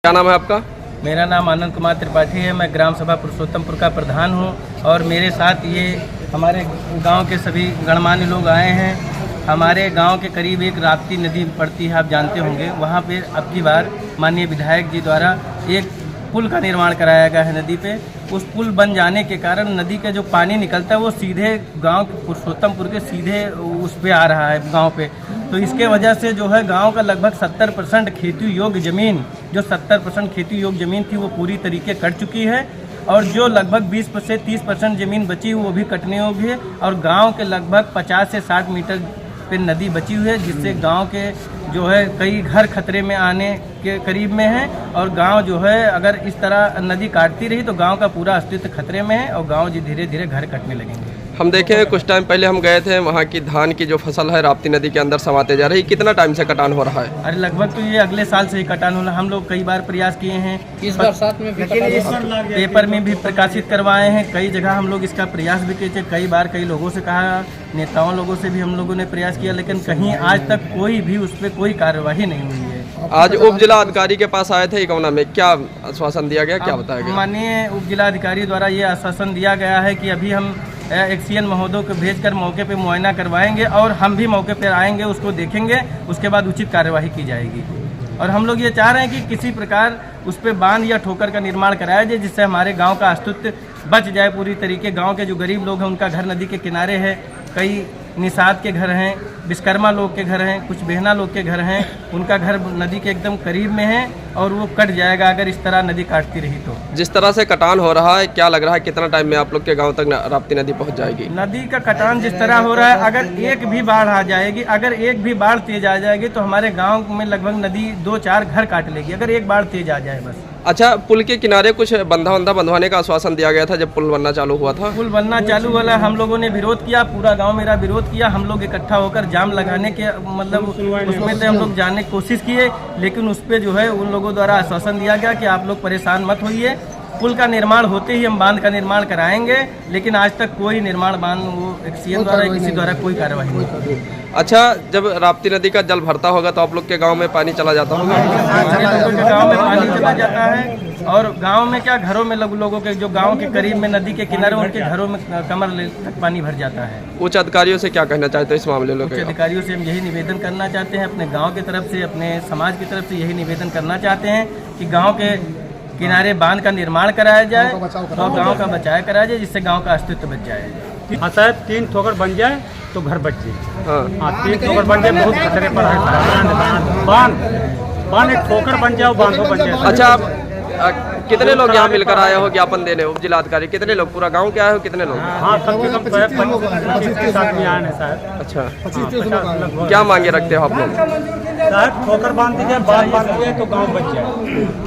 क्या नाम है आपका? मेरा नाम आनंद कुमार त्रिपाठी है। मैं ग्राम सभा पुरुषोत्तमपुर का प्रधान हूं और मेरे साथ ये हमारे गांव के सभी गणमान्य लोग आए हैं। हमारे गांव के करीब एक राप्ती नदी पड़ती है, आप जानते होंगे। वहां पे अब की बार माननीय विधायक जी द्वारा एक पुल का निर्माण कराया गया है नदी पे। उस पुल बन जाने के कारण नदी का जो पानी निकलता है वो सीधे गांव पुरुषोत्तमपुर के सीधे उस पे आ रहा है गांव पे। तो इसके वजह से जो है गांव का लगभग 70% खेती योग्य ज़मीन, जो 70% खेती योग्य ज़मीन थी वो पूरी तरीके कट चुकी है और जो लगभग 20 से 30% ज़मीन बची वो भी कटने योग्य है और गांव के लगभग 50 से 60 मीटर पे नदी बची हुई है, जिससे गांव के जो है कई घर खतरे में आने के करीब में है और गांव जो है अगर इस तरह नदी काटती रही तो गांव का पूरा अस्तित्व खतरे में है और गांव जी धीरे धीरे घर कटने लगेंगे। हम देखे कुछ टाइम पहले हम गए थे, वहाँ की धान की जो फसल है राप्ती नदी के अंदर समाते जा रही। कितना टाइम से कटान हो रहा है? अरे लगभग तो ये अगले साल से ही कटान होना। हम लोग कई बार प्रयास किए हैं, इस बरसात में भी पेपर में भी प्रकाशित करवाए हैं, कई जगह हम लोग इसका प्रयास भी किए थे। कई बार कई लोगों से कहा, नेताओं लोगों से भी हम लोगों ने प्रयास किया, लेकिन कहीं आज तक कोई भी उस पर कोई कार्यवाही नहीं हुई है। आज उप जिला अधिकारी के पास आए थे इकौना में, क्या आश्वासन दिया गया, क्या बताया गया? माननीय उप जिलाधिकारी द्वारा ये आश्वासन दिया गया है कि अभी हम एक्सीएन महोदय को भेजकर मौके पे मुआयना करवाएंगे और हम भी मौके पर आएंगे, उसको देखेंगे, उसके बाद उचित कार्यवाही की जाएगी। और हम लोग ये चाह रहे हैं कि किसी प्रकार उस पर बांध या ठोकर का निर्माण कराया जाए, जिससे हमारे गांव का अस्तित्व बच जाए पूरी तरीके। गांव के जो गरीब लोग हैं उनका घर नदी के किनारे है, कई निषाद के घर हैं, विश्वकर्मा लोग के घर हैं, कुछ बेहना लोग के घर हैं, उनका घर नदी के एकदम करीब में है और वो कट जाएगा अगर इस तरह नदी काटती रही तो। जिस तरह से कटान हो रहा है, क्या लग रहा है कितना टाइम में आप लोग के गांव तक राप्ती नदी पहुंच जाएगी? नदी का कटान जिस तरह हो रहा है, अगर एक भी बाढ़ आ जाएगी, अगर एक भी बाढ़ तेज आ जाएगी तो हमारे गाँव में लगभग नदी 2-4 घर काट लेगी, अगर एक बाढ़ तेज आ जाए बस। अच्छा, पुल के किनारे कुछ बंधा बंधवाने का आश्वासन दिया गया था जब पुल बनना चालू हुआ था? पुल बनना चालू वाला हम लोगों ने विरोध किया, पूरा गांव मेरा विरोध किया। हम लोग इकट्ठा होकर जाम लगाने के मतलब उसमें से हम लोग जाने की कोशिश किए, लेकिन उस पर जो है उन लोगों द्वारा आश्वासन दिया गया कि आप लोग परेशान मत होइए, पुल का निर्माण होते ही हम बांध का निर्माण कराएंगे। लेकिन आज तक कोई निर्माण बांध वो एक्सीएन द्वारा किसी द्वारा कोई कार्रवाई नहीं। अच्छा, जब राप्ती नदी का जल भरता होगा तो आप लोग के गांव में पानी चला जाता होगा? गांव में पानी चला जाता है और गांव में क्या, घरों में लोगों के जो गांव के करीब में नदी के किनारे उनके घरों में कमर तक पानी भर जाता है। उच्च अधिकारियों से क्या कहना चाहते हैं इस मामले में? उच्च अधिकारियों से हम यही निवेदन करना चाहते हैं, अपने गाँव की तरफ से, अपने समाज की तरफ से यही निवेदन करना चाहते हैं कि गाँव के किनारे बांध का निर्माण कराया जाए और गांव का बचाव कराया जाए, जिससे गांव का अस्तित्व बच जाए। हाँ साहब, 3 ठोकर बन जाए तो घर बच जाए। हाँ, 3 ठोकर बन जाए, बहुत खतरे पर है। बांध एक ठोकर बन जाए, बांधो बन जाए। अच्छा, आप कितने लोग यहाँ मिलकर आए हो ज्ञापन देने? उप जिला अधिकारी कितने लोग, पूरा गांव के आए हो, कितने लोग? हाँ, कम से कम 25-30 आदमी आए हैं साहब। अच्छा, क्या मांगे रखते हो आप लोग? साहब ठोकर बांध दीजिए, बांध दीजिए तो गाँव बच जाए।